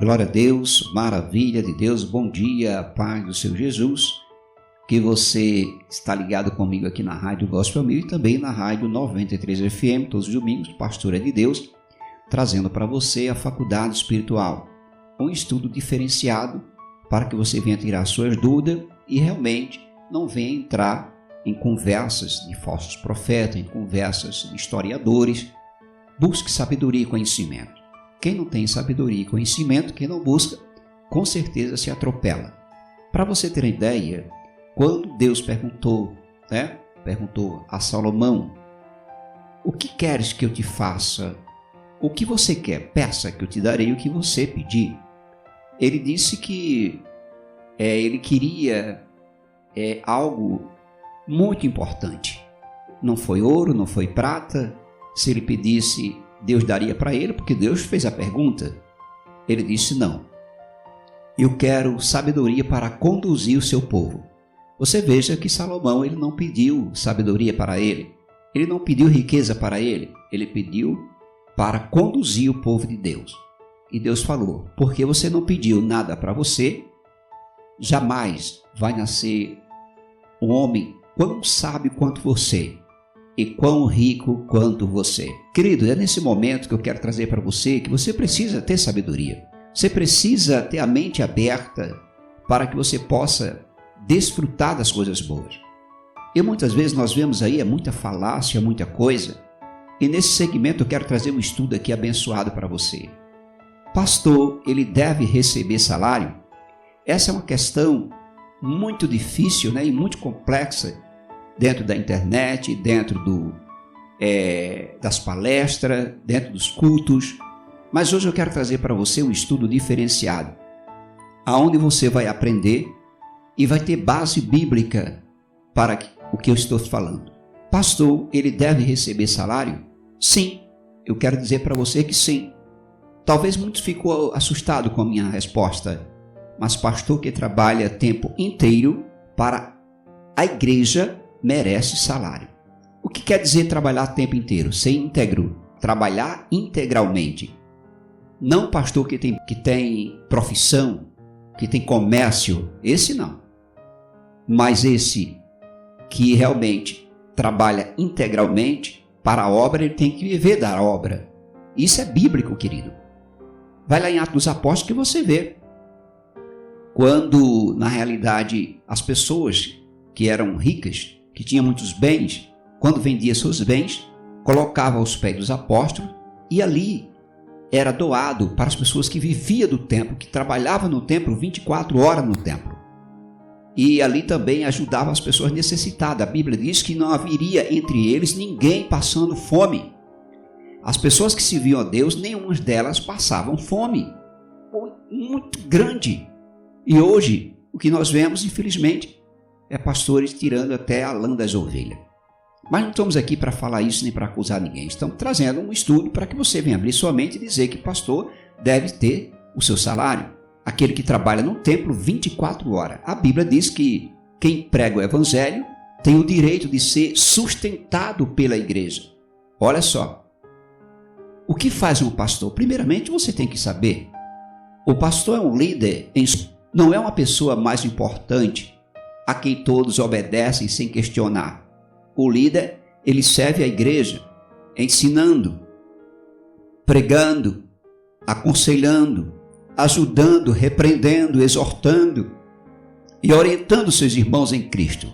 Glória a Deus, maravilha de Deus, bom dia, paz do Senhor Jesus, que você está ligado comigo aqui na Rádio Gospel 1000 e também na Rádio 93 FM, todos os domingos, Pastor é de Deus, trazendo para você a Faculdade Espiritual, um estudo diferenciado para que você venha tirar suas dúvidas e realmente não venha entrar em conversas de falsos profetas, em conversas de historiadores. Busque sabedoria e conhecimento. Quem não tem sabedoria e conhecimento, quem não busca, com certeza se atropela. Para você ter uma ideia, quando Deus perguntou a Salomão, o que queres que eu te faça? O que você quer? Peça que eu te darei o que você pedir. Ele disse que ele queria algo muito importante. Não foi ouro, não foi prata. Se ele pedisse, Deus daria para ele, porque Deus fez a pergunta. Ele disse não. Eu quero sabedoria para conduzir o seu povo. Você veja que Salomão ele não pediu sabedoria para ele. Ele não pediu riqueza para ele. Ele pediu para conduzir o povo de Deus. E Deus falou, porque você não pediu nada para você, jamais vai nascer um homem quão sábio quanto você e quão rico quanto você. Querido, é nesse momento que eu quero trazer para você que você precisa ter sabedoria. Você precisa ter a mente aberta para que você possa desfrutar das coisas boas. E muitas vezes nós vemos aí muita falácia, muita coisa. E nesse segmento eu quero trazer um estudo aqui abençoado para você. Pastor, ele deve receber salário? Essa é uma questão muito difícil, e muito complexa dentro da internet, dentro das palestras, dentro dos cultos. Mas hoje eu quero trazer para você um estudo diferenciado, aonde você vai aprender e vai ter base bíblica para o que eu estou falando. Pastor, ele deve receber salário? Sim, eu quero dizer para você que sim. Talvez muitos ficou assustado com a minha resposta, mas pastor que trabalha tempo inteiro para a igreja merece salário. O que quer dizer trabalhar tempo inteiro? Ser íntegro, trabalhar integralmente. Não pastor que tem profissão, que tem comércio, esse não. Mas esse que realmente trabalha integralmente para a obra, ele tem que viver da obra. Isso é bíblico, querido. Vai lá em Atos dos Apóstolos que você vê. Quando, na realidade, as pessoas que eram ricas, que tinham muitos bens, quando vendia seus bens, colocava aos pés dos apóstolos e ali era doado para as pessoas que viviam do templo, que trabalhavam no templo 24 horas no templo. E ali também ajudava as pessoas necessitadas. A Bíblia diz que não haveria entre eles ninguém passando fome. As pessoas que serviam a Deus, nenhuma delas passavam fome. Muito grande. E hoje, o que nós vemos, infelizmente, é pastores tirando até a lã das ovelhas. Mas não estamos aqui para falar isso nem para acusar ninguém. Estamos trazendo um estudo para que você venha abrir sua mente e dizer que pastor deve ter o seu salário. Aquele que trabalha no templo 24 horas. A Bíblia diz que quem prega o evangelho tem o direito de ser sustentado pela igreja. Olha só. O que faz um pastor? Primeiramente, você tem que saber. O pastor é um líder, não é uma pessoa mais importante a quem todos obedecem sem questionar. O líder, ele serve a igreja, ensinando, pregando, aconselhando, ajudando, repreendendo, exortando e orientando seus irmãos em Cristo.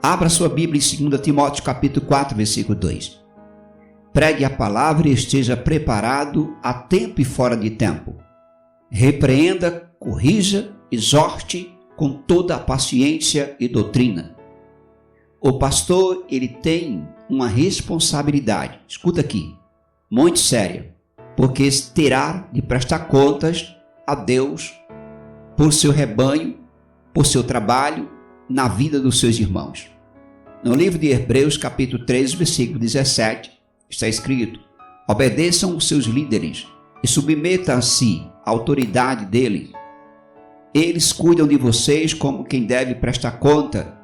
Abra sua Bíblia em 2 Timóteo capítulo 4, versículo 2. Pregue a palavra e esteja preparado a tempo e fora de tempo. Repreenda, corrija, exorte com toda a paciência e doutrina. O pastor, ele tem uma responsabilidade, escuta aqui, muito séria, porque terá de prestar contas a Deus por seu rebanho, por seu trabalho, na vida dos seus irmãos. No livro de Hebreus, capítulo 3, versículo 17, está escrito: obedeçam os seus líderes e submetam-se à autoridade deles. Eles cuidam de vocês como quem deve prestar conta.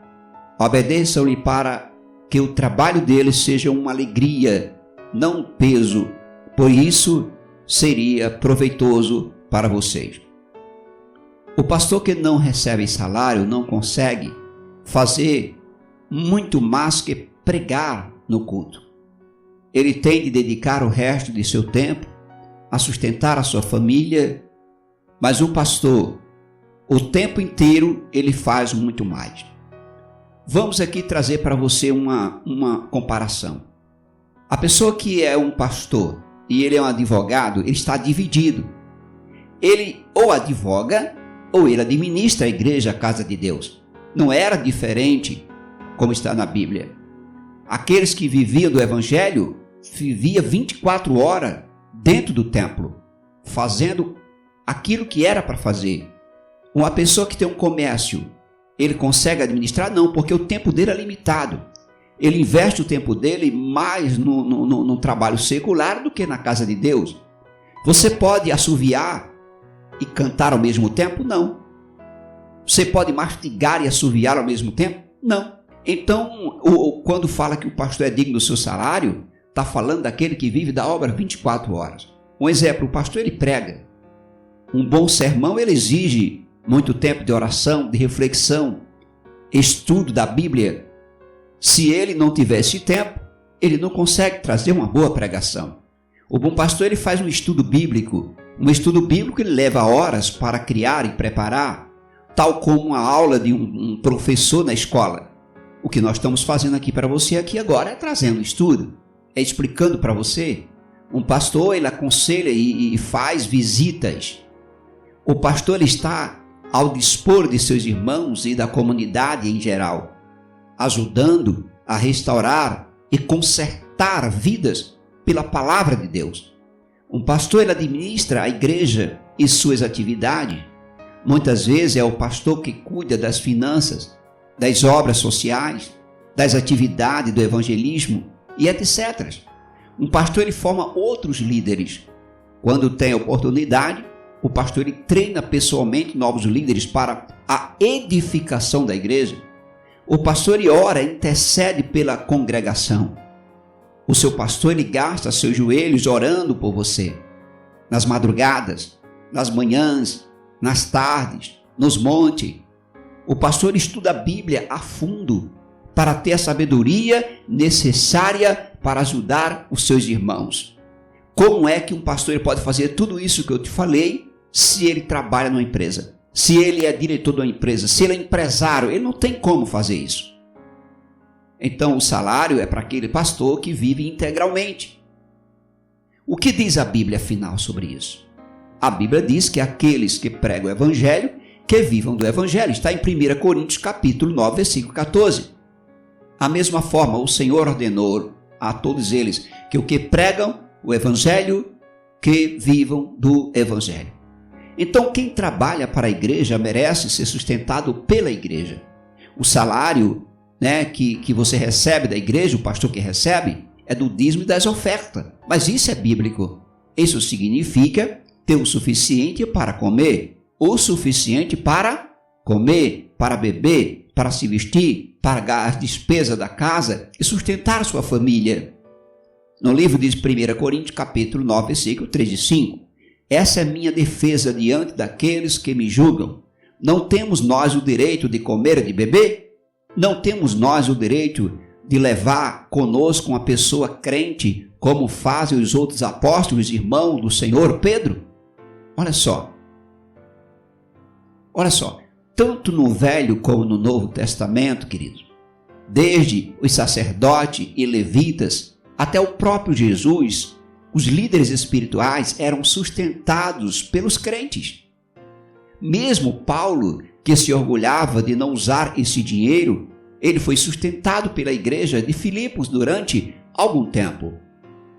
Obedeçam-lhe para que o trabalho deles seja uma alegria, não um peso, por isso seria proveitoso para vocês. O pastor que não recebe salário não consegue fazer muito mais que pregar no culto. Ele tem de dedicar o resto de seu tempo a sustentar a sua família, mas o pastor, o tempo inteiro, ele faz muito mais. Vamos aqui trazer para você uma comparação. A pessoa que é um pastor e ele é um advogado, ele está dividido. Ele ou advoga ou ele administra a igreja, a casa de Deus. Não era diferente como está na Bíblia. Aqueles que viviam do evangelho viviam 24 horas dentro do templo, fazendo aquilo que era para fazer. Uma pessoa que tem um comércio, ele consegue administrar? Não, porque o tempo dele é limitado. Ele investe o tempo dele mais no trabalho secular do que na casa de Deus. Você pode assoviar e cantar ao mesmo tempo? Não. Você pode mastigar e assoviar ao mesmo tempo? Não. Então, quando fala que o pastor é digno do seu salário, está falando daquele que vive da obra 24 horas. Um exemplo, o pastor ele prega. Um bom sermão ele exige muito tempo de oração, de reflexão, estudo da Bíblia. Se ele não tiver esse tempo, ele não consegue trazer uma boa pregação. O bom pastor ele faz um estudo bíblico. Um estudo bíblico ele leva horas para criar e preparar, tal como uma aula de um professor na escola. O que nós estamos fazendo aqui para você aqui agora é trazendo estudo, é explicando para você. Um pastor ele aconselha e faz visitas. O pastor ele está ao dispor de seus irmãos e da comunidade em geral, ajudando a restaurar e consertar vidas pela palavra de Deus. Um pastor ele administra a igreja e suas atividades. Muitas vezes é o pastor que cuida das finanças, das obras sociais, das atividades do evangelismo e etc. Um pastor ele forma outros líderes. Quando tem oportunidade, o pastor ele treina pessoalmente novos líderes para a edificação da igreja. O pastor ele ora, intercede pela congregação. O seu pastor ele gasta seus joelhos orando por você. Nas madrugadas, nas manhãs, nas tardes, nos montes. O pastor estuda a Bíblia a fundo para ter a sabedoria necessária para ajudar os seus irmãos. Como é que um pastor ele pode fazer tudo isso que eu te falei se ele trabalha numa empresa? Se ele é diretor de uma empresa, se ele é empresário, ele não tem como fazer isso. Então o salário é para aquele pastor que vive integralmente. O que diz a Bíblia afinal sobre isso? A Bíblia diz que aqueles que pregam o evangelho, que vivam do evangelho. Está em 1 Coríntios capítulo 9, versículo 14. A mesma forma, o Senhor ordenou a todos eles que o que pregam o evangelho, que vivam do evangelho. Então, quem trabalha para a igreja merece ser sustentado pela igreja. O salário, que você recebe da igreja, o pastor que recebe, é do dízimo e das ofertas. Mas isso é bíblico. Isso significa ter o suficiente para comer, o suficiente para comer, para beber, para se vestir, pagar as despesas da casa e sustentar a sua família. No livro diz 1 Coríntios capítulo 9, versículo 3 e 5. Essa é minha defesa diante daqueles que me julgam. Não temos nós o direito de comer e de beber? Não temos nós o direito de levar conosco uma pessoa crente, como fazem os outros apóstolos, irmãos do Senhor Pedro? Olha só, tanto no Velho como no Novo Testamento, queridos, desde os sacerdotes e levitas até o próprio Jesus, os líderes espirituais eram sustentados pelos crentes. Mesmo Paulo, que se orgulhava de não usar esse dinheiro, ele foi sustentado pela igreja de Filipos durante algum tempo.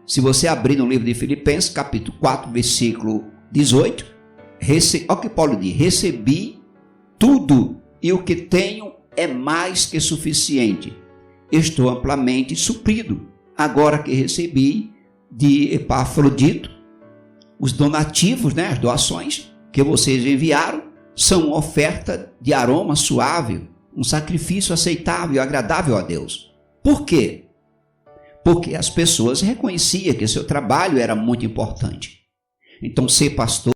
Se você abrir no livro de Filipenses, capítulo 4, versículo 18, olha o que Paulo diz: recebi tudo e o que tenho é mais que suficiente. Estou amplamente suprido, agora que recebi de Epafrodito os donativos, as doações que vocês enviaram, são uma oferta de aroma suave, um sacrifício aceitável e agradável a Deus. Por quê? Porque as pessoas reconheciam que seu trabalho era muito importante. Então, ser pastor